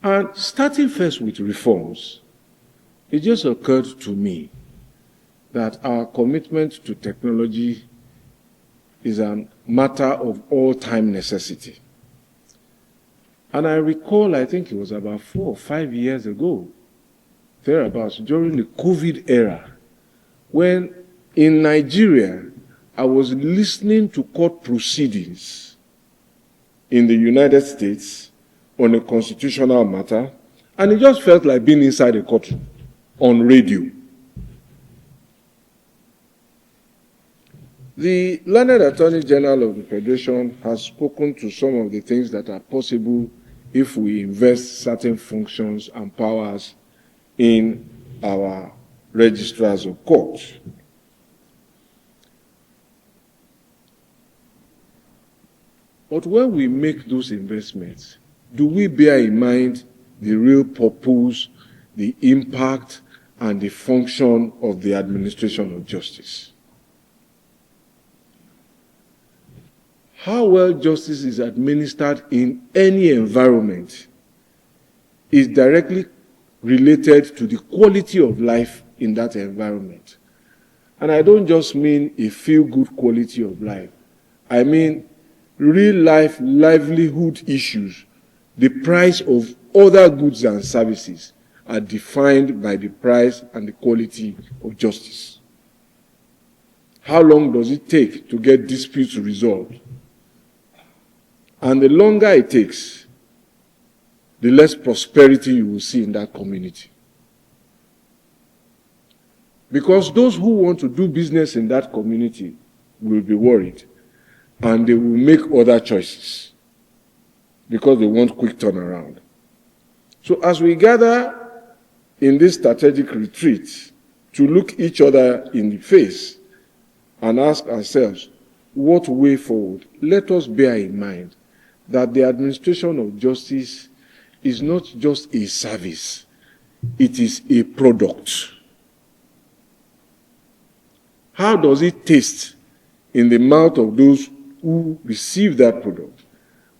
And starting first with reforms, it just occurred to me that our commitment to technology is a matter of all-time necessity. And I recall, I think it was about 4 or 5 years ago, thereabouts, during the COVID era, when in Nigeria, I was listening to court proceedings in the United States on a constitutional matter, and it just felt like being inside a courtroom on radio. The Learned Attorney General of the Federation has spoken to some of the things that are possible if we invest certain functions and powers in our registrars of courts. But when we make those investments, do we bear in mind the real purpose, the impact, and the function of the administration of justice? How well justice is administered in any environment is directly related to the quality of life in that environment. And I don't just mean a feel-good quality of life. I mean real-life livelihood issues. The price of other goods and services are defined by the price and the quality of justice. How long does it take to get disputes resolved? And the longer it takes, the less prosperity you will see in that community. Because those who want to do business in that community will be worried, and they will make other choices because they want quick turnaround. So as we gather in this strategic retreat to look each other in the face and ask ourselves, what way forward? Let us bear in mind that the administration of justice is not just a service, it is a product. How does it taste in the mouth of those who receive that product?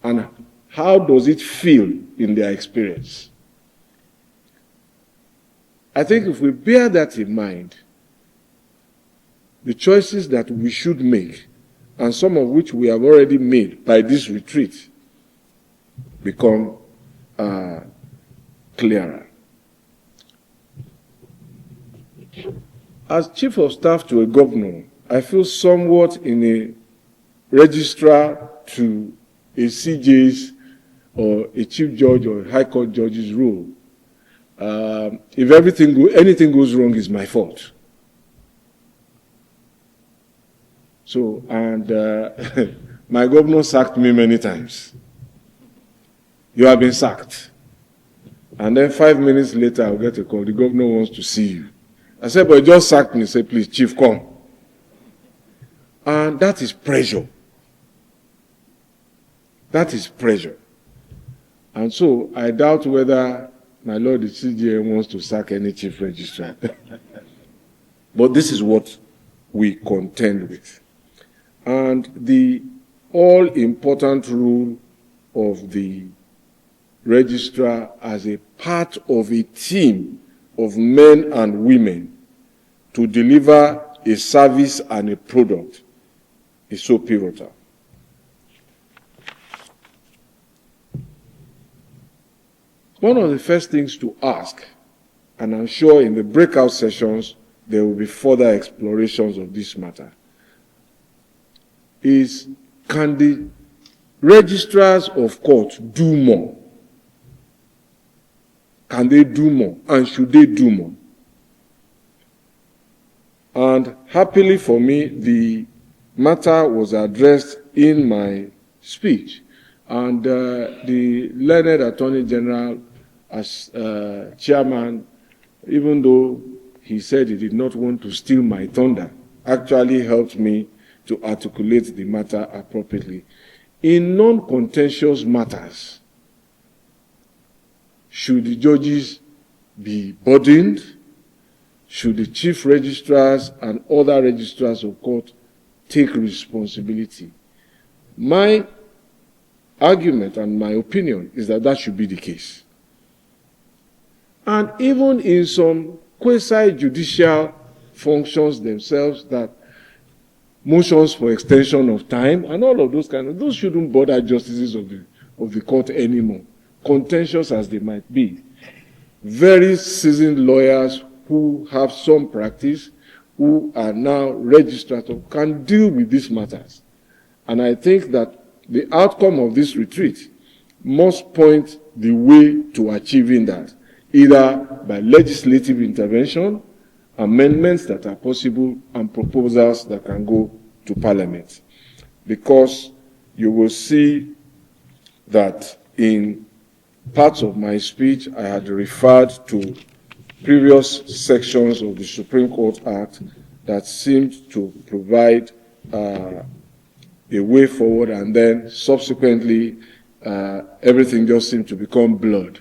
And how does it feel in their experience? I think if we bear that in mind, the choices that we should make, and some of which we have already made by this retreat, become clearer. As Chief of Staff to a governor, I feel somewhat in a registrar to a CJ's or a Chief Judge or a High Court Judge's role. If anything goes wrong, it's my fault. So, and my governor sacked me many times. You have been sacked. And then 5 minutes later, I'll get a call. The governor wants to see you. I said, but he just sacked me. He said, please, Chief, come. And that is pressure. That is pressure. And so I doubt whether my Lord the CJM wants to sack any chief registrar. But this is what we contend with. And the all-important role of the registrar as a part of a team of men and women to deliver a service and a product is so pivotal. One of the first things to ask, and I'm sure in the breakout sessions there will be further explorations of this matter, is can the registrars of court do more? Can they do more? And should they do more? And happily for me, the matter was addressed in my speech. And the Learned Attorney General, as chairman, even though he said he did not want to steal my thunder, actually helped me to articulate the matter appropriately. In non-contentious matters, should the judges be burdened? Should the chief registrars and other registrars of court take responsibility? My argument and my opinion is that that should be the case. And even in some quasi-judicial functions themselves, that motions for extension of time and all of those shouldn't bother justices of the court anymore, contentious as they might be. Very seasoned lawyers who have some practice, who are now registrars, can deal with these matters. And I think that the outcome of this retreat must point the way to achieving that, either by legislative intervention, amendments that are possible, and proposals that can go to Parliament. Because you will see that in parts of my speech, I had referred to previous sections of the Supreme Court Act that seemed to provide a way forward, and then subsequently everything just seemed to become blurred.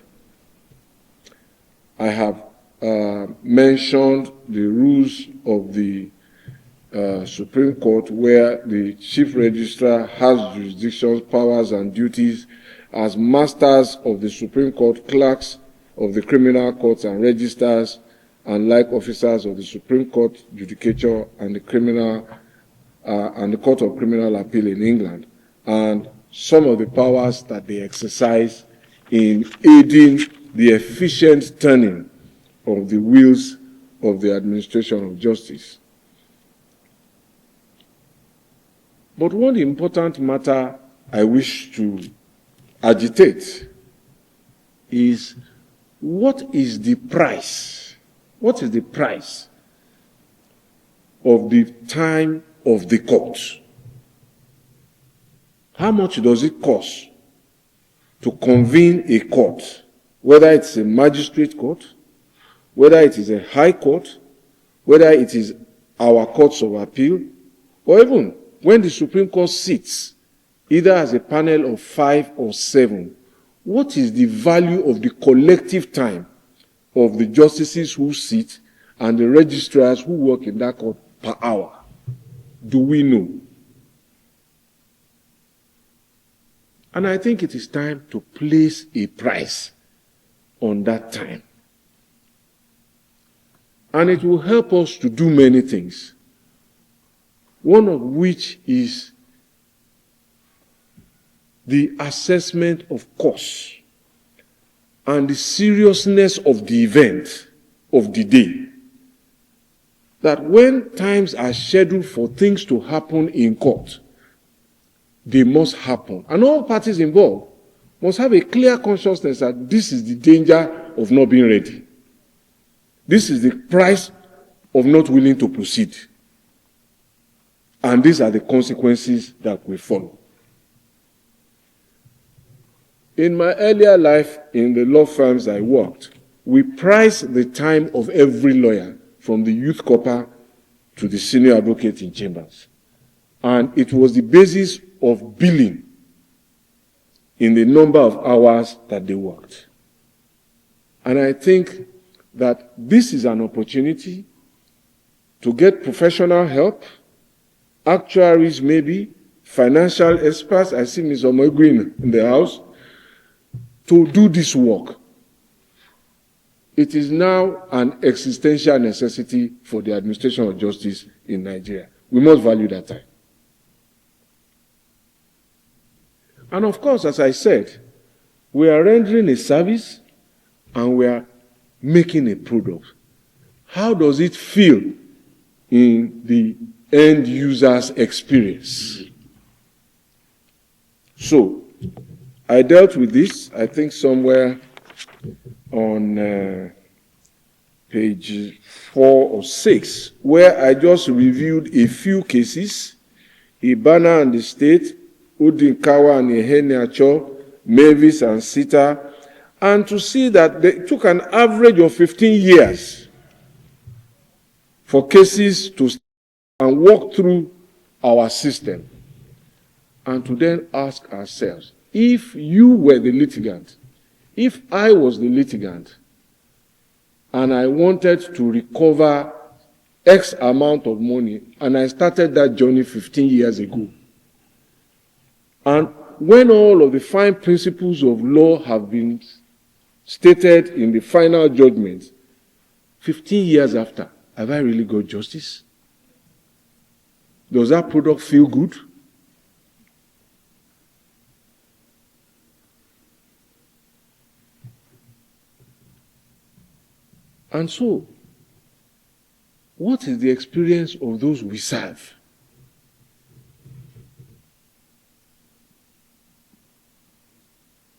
I have mentioned the rules of the Supreme Court, where the Chief Registrar has jurisdictions, powers, and duties as masters of the Supreme Court, clerks of the criminal courts and registers, and like officers of the Supreme Court, Judicature, and the Court of Criminal Appeal in England, and some of the powers that they exercise in aiding the efficient turning of the wheels of the administration of justice. But one important matter I wish to agitate is, what is the price? What is the price of the time of the court? How much does it cost to convene a court, whether it's a magistrate court, whether it is a high court, whether it is our courts of appeal, or even when the Supreme Court sits, either as a panel of 5 or 7, what is the value of the collective time of the justices who sit and the registrars who work in that court per hour? Do we know? And I think it is time to place a price on that time. And it will help us to do many things, one of which is the assessment of costs and the seriousness of the event of the day. That when times are scheduled for things to happen in court, they must happen. And all parties involved must have a clear consciousness that this is the danger of not being ready. This is the price of not willing to proceed. And these are the consequences that will follow. In my earlier life, in the law firms I worked, we priced the time of every lawyer, from the youth corper to the senior advocate in chambers. And it was the basis of billing in the number of hours that they worked. And I think that this is an opportunity to get professional help, actuaries maybe, financial experts, I see Ms. Omegwin in the house, to do this work. It is now an existential necessity for the administration of justice in Nigeria. We must value that time. And of course, as I said, we are rendering a service and we are making a product. How does it feel in the end user's experience? So, I dealt with this, I think, somewhere on page 4 or 6, where I just reviewed a few cases: Ibana and the State, Udinkawa and Eheniacho, Mavis and Sita, and to see that they took an average of 15 years for cases to start and walk through our system, and to then ask ourselves, if you were the litigant, if I was the litigant, and I wanted to recover X amount of money, and I started that journey 15 years ago, and when all of the fine principles of law have been stated in the final judgment, 15 years after, have I really got justice? Does that product feel good? And so, what is the experience of those we serve?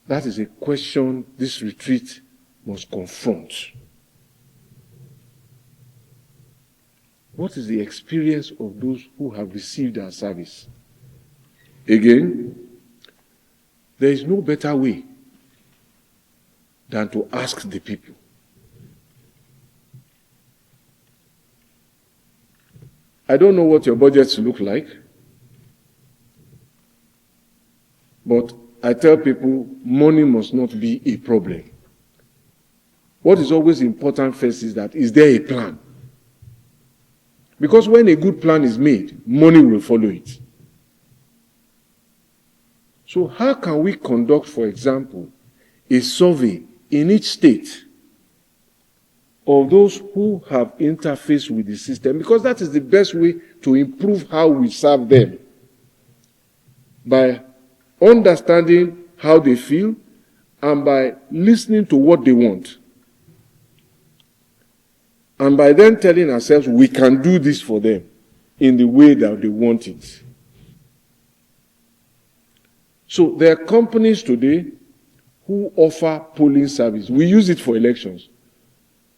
That is a question this retreat must confront. What is the experience of those who have received our service? Again, there is no better way than to ask the people. I don't know what your budgets look like, but I tell people money must not be a problem. What is always important first is that, is there a plan? Because when a good plan is made, money will follow it. So how can we conduct, for example, a survey in each state of those who have interfaced with the system? Because that is the best way to improve how we serve them. By understanding how they feel and by listening to what they want. And by then telling ourselves we can do this for them in the way that they want it. So there are companies today who offer polling service. We use it for elections.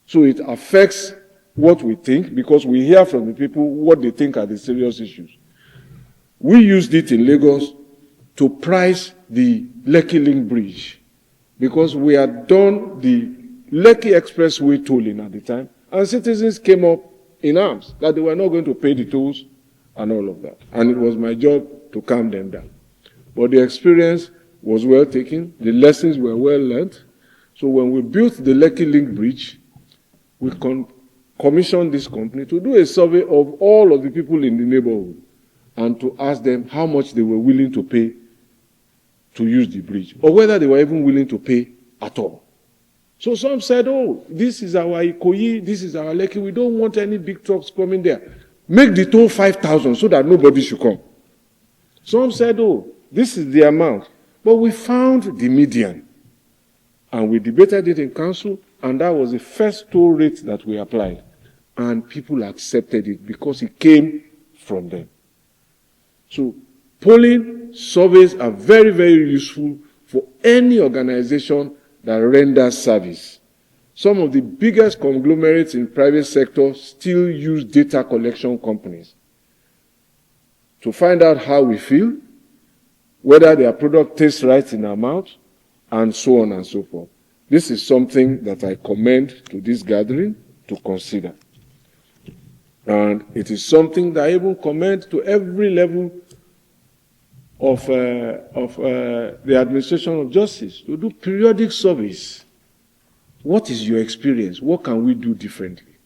So it affects what we think because we hear from the people what they think are the serious issues. We used it in Lagos to price the Lekki Link Bridge because we had done the Lekki Expressway tolling at the time, and citizens came up in arms that they were not going to pay the tolls and all of that. And it was my job to calm them down. But the experience was well taken. The lessons were well learned. So when we built the Lekki Link Bridge, we commissioned this company to do a survey of all of the people in the neighborhood and to ask them how much they were willing to pay to use the bridge, or whether they were even willing to pay at all. So some said, oh, this is our Ikoyi, this is our Lekki, we don't want any big trucks coming there. Make the toll 5,000 so that nobody should come. Some said, oh, this is the amount. But we found the median. And we debated it in council, and that was the first toll rate that we applied. And people accepted it because it came from them. So polling surveys are very, very useful for any organization that renders service. Some of the biggest conglomerates in private sector still use data collection companies to find out how we feel, whether their product tastes right in our mouth, and so on and so forth. This is something that I commend to this gathering to consider. And it is something that I even commend to every level of the administration of justice, to do periodic surveys. What is your experience? What can we do differently?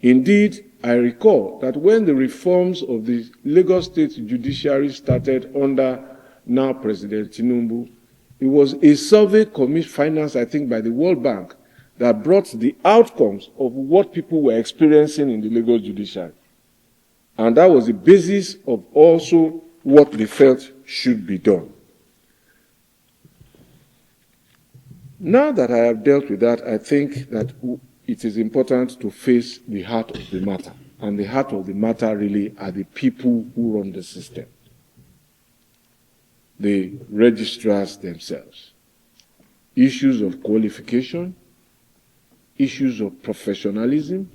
Indeed, I recall that when the reforms of the Lagos State judiciary started under now President Tinubu, it was a survey financed, I think, by the World Bank that brought the outcomes of what people were experiencing in the Lagos judiciary. And that was the basis of also what they felt should be done. Now that I have dealt with that, I think that it is important to face the heart of the matter. And the heart of the matter really are the people who run the system, the registrars themselves. Issues of qualification, issues of professionalism,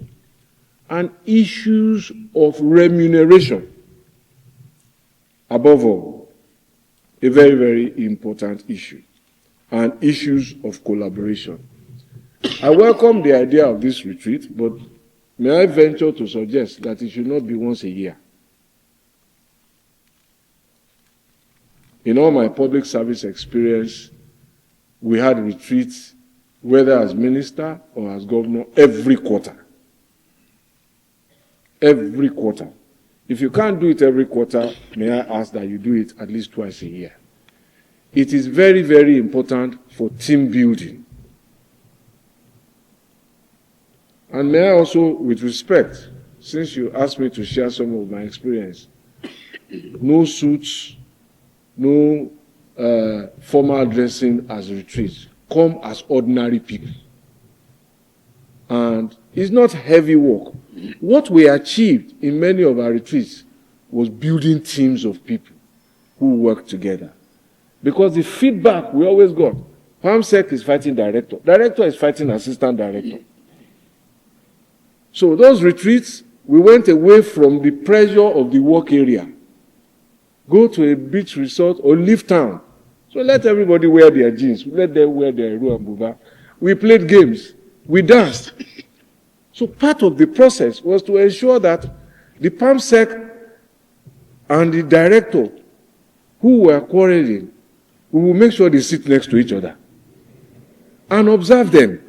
and issues of remuneration. Above all, a very, very important issue, and issues of collaboration. I welcome the idea of this retreat, but may I venture to suggest that it should not be once a year. In all my public service experience, we had retreats, whether as minister or as governor, every quarter. Every quarter. If you can't do it every quarter, may I ask that you do it at least twice a year. it is very, very important for team building. And may I also, with respect, since you asked me to share some of my experience, no suits, no formal dressing as retreats. Come as ordinary people. And it's not heavy work. What we achieved in many of our retreats was building teams of people who work together. Because the feedback we always got, PAMSEC is fighting director. Director is fighting assistant director. So those retreats, we went away from the pressure of the work area. Go to a beach resort or leave town. So let everybody wear their jeans. Let them wear their Eru and Buba. We played games. We danced. So part of the process was to ensure that the PAMSEC and the director who were quarreling, we will make sure they sit next to each other and observe them.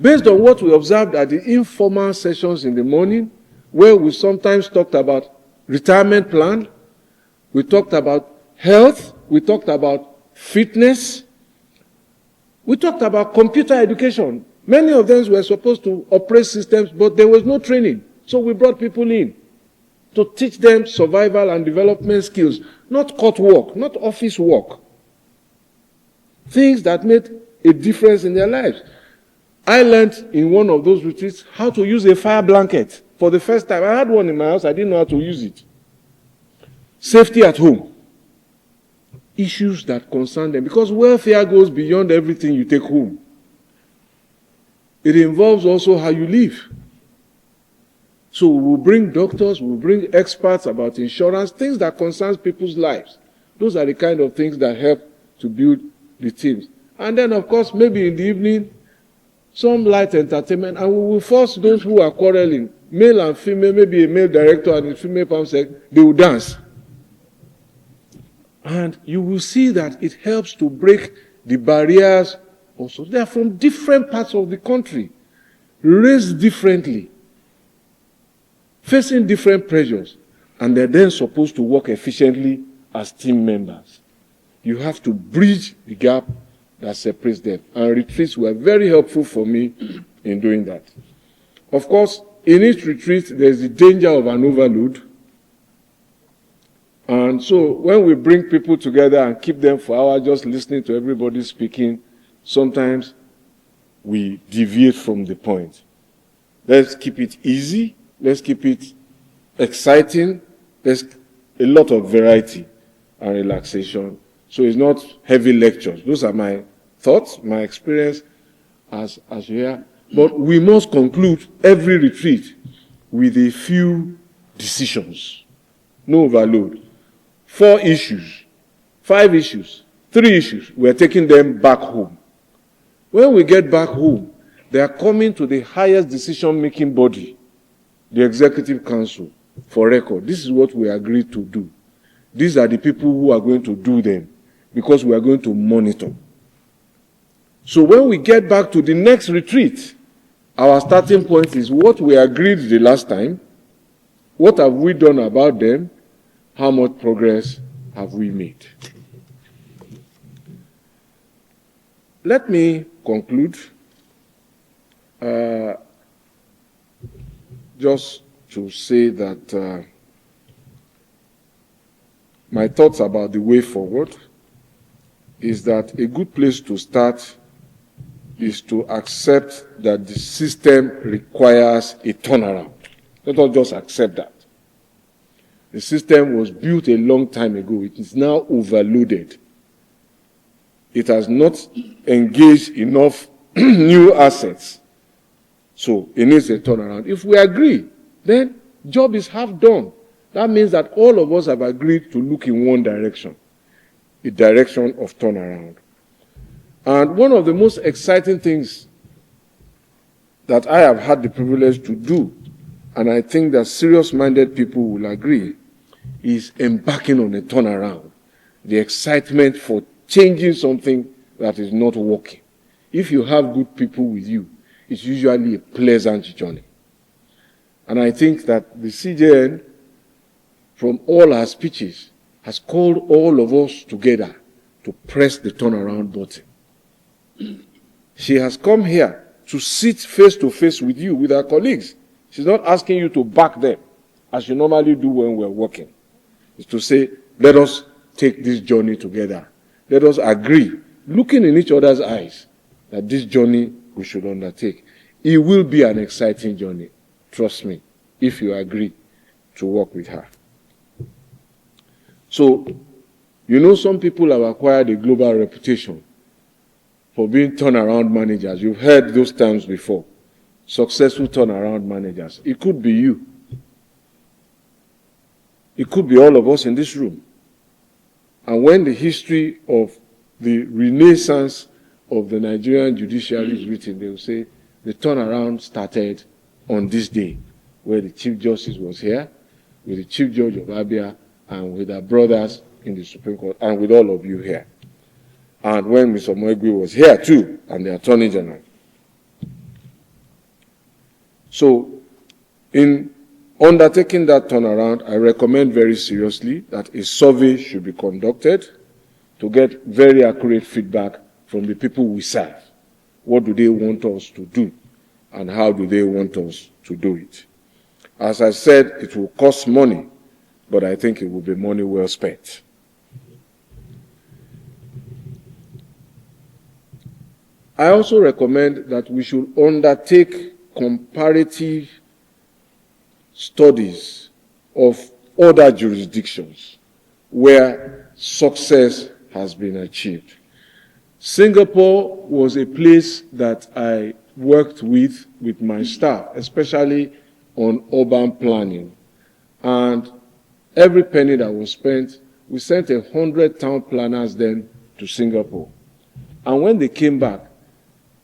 Based on what we observed at the informal sessions in the morning, where we sometimes talked about retirement plan, we talked about health, we talked about fitness, we talked about computer education. Many of them were supposed to operate systems, but there was no training. So we brought people in to teach them survival and development skills, not court work, not office work. Things that made a difference in their lives. I learned in one of those retreats how to use a fire blanket for the first time. I had one in my house, I didn't know how to use it. Safety at home. Issues that concern them, because welfare goes beyond everything you take home. It involves also how you live. So we will bring doctors, we will bring experts about insurance, things that concerns people's lives. Those are the kind of things that help to build the teams. And then, of course, maybe in the evening, some light entertainment, and we will force those who are quarreling, male and female, maybe a male director and a female PAMSEC, they will dance. And you will see that it helps to break the barriers also. They are from different parts of the country, raised differently, facing different pressures, and they're then supposed to work efficiently as team members. You have to bridge the gap that separates them. And retreats were very helpful for me in doing that. Of course, in each retreat, there's the danger of an overload. And so when we bring people together and keep them for hours just listening to everybody speaking, sometimes we deviate from the point. Let's keep it easy. Let's keep it exciting. There's a lot of variety and relaxation. So it's not heavy lectures. Those are my thoughts, my experience as you hear. But we must conclude every retreat with a few decisions. No overload. 4 issues, 5 issues, 3 issues. We are taking them back home. When we get back home, they are coming to the highest decision-making body, the Executive Council, for record. This is what we agreed to do. These are the people who are going to do them, because we are going to monitor. So when we get back to the next retreat, our starting point is what we agreed the last time, what have we done about them, how much progress have we made. Let me conclude just to say that my thoughts about the way forward is that a good place to start is to accept that the system requires a turnaround. Let us just accept that. The system was built a long time ago. It is now overloaded. It has not engaged enough new assets. So it needs a turnaround. If we agree, then job is half done. That means that all of us have agreed to look in one direction, a direction of turnaround. And one of the most exciting things that I have had the privilege to do, and I think that serious-minded people will agree, is embarking on a turnaround. The excitement for changing something that is not working. If you have good people with you, it's usually a pleasant journey. And I think that the CJN, from all our speeches, has called all of us together to press the turnaround button. She has come here to sit face to face with you, with our colleagues. She's not asking you to back them, as you normally do when we're working. It's to say, let us take this journey together. Let us agree, looking in each other's eyes, that this journey we should undertake. It will be an exciting journey, trust me, if you agree to work with her. So, you know, some people have acquired a global reputation for being turnaround managers. You've heard those terms before. Successful turnaround managers. It could be you. It could be all of us in this room. And when the history of the renaissance of the Nigerian judiciary is written, they will say the turnaround started on this day, where the Chief Justice was here, with the Chief Judge of Abia, and with our brothers in the Supreme Court, and with all of you here. And when Mr. Moegwe was here too, and the Attorney General. So, in undertaking that turnaround, I recommend very seriously that a survey should be conducted to get very accurate feedback from the people we serve. What do they want us to do? And how do they want us to do it? As I said, it will cost money, but I think it will be money well spent. I also recommend that we should undertake comparative studies of other jurisdictions where success has been achieved. Singapore was a place that I worked with my staff, especially on urban planning. And every penny that was spent, we sent 100 town planners then to Singapore. And when they came back,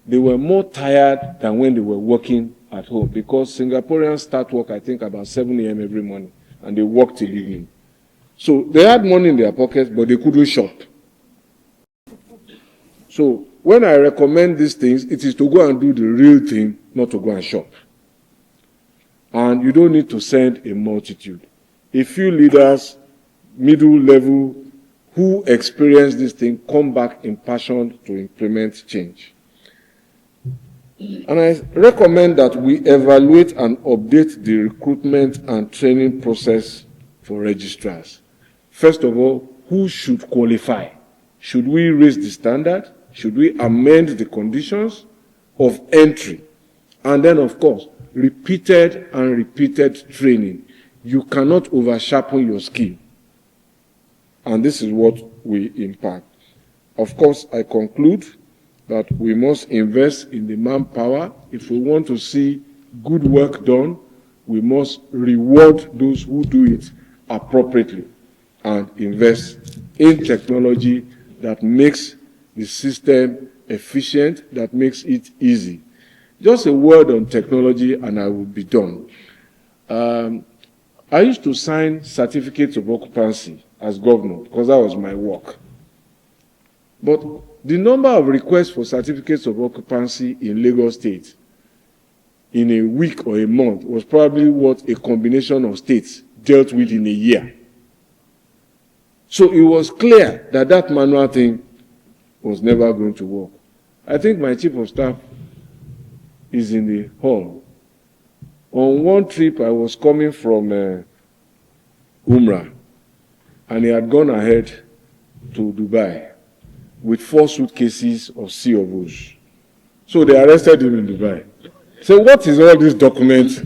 they were more tired than when they were working at home, because Singaporeans start work, I think, about 7 a.m. every morning, and they work till evening. So they had money in their pockets, but they couldn't shop. So when I recommend these things, it is to go and do the real thing, not to go and shop. And you don't need to send a multitude. A few leaders, middle level, who experience this thing, come back impassioned to implement change. And I recommend that we evaluate and update the recruitment and training process for registrars. First of all, who should qualify? Should we raise the standard? Should we amend the conditions of entry? And then, of course, repeated and repeated training. You cannot over-sharpen your skill. And this is what we impart. Of course, I conclude that we must invest in the manpower. If we want to see good work done, we must reward those who do it appropriately and invest in technology that makes the system efficient, that makes it easy. Just a word on technology and I will be done. I used to sign certificates of occupancy as governor because that was my work. But the number of requests for certificates of occupancy in Lagos State in a week or a month was probably what a combination of states dealt with in a year. So it was clear that that manual thing was never going to work. I think my chief of staff is in the hall. On one trip, I was coming from Umrah, and he had gone ahead to Dubai with 4 suitcases of COOs. So they arrested him in Dubai. So what is all these documents?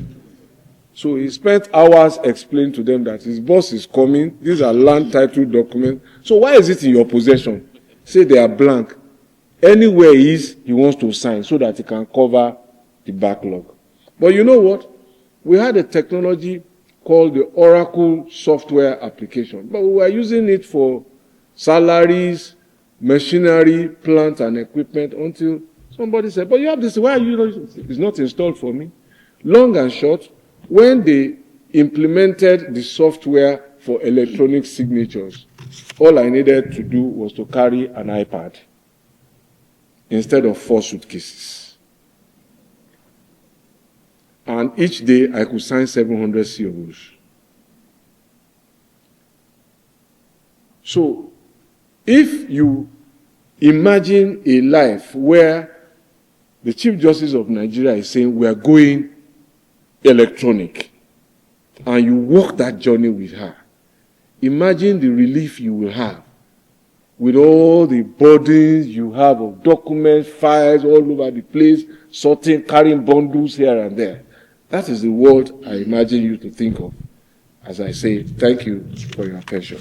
So he spent hours explaining to them that his boss is coming. These are land title documents. So why is it in your possession? Say they are blank. Anywhere he is, he wants to sign so that he can cover the backlog. But you know what? We had a technology called the Oracle software application, but we were using it for salaries, machinery, plant, and equipment until somebody said, but you have this, why are you not, it's not installed for me. Long and short, when they implemented the software for electronic signatures, all I needed to do was to carry an iPad instead of 4 suitcases. And each day I could sign 700 COOs. So, if you imagine a life where the Chief Justice of Nigeria is saying we are going electronic, and you walk that journey with her, imagine the relief you will have with all the burdens you have of documents, files all over the place, sorting, carrying bundles here and there. That is the world I imagine you to think of as I say thank you for your attention.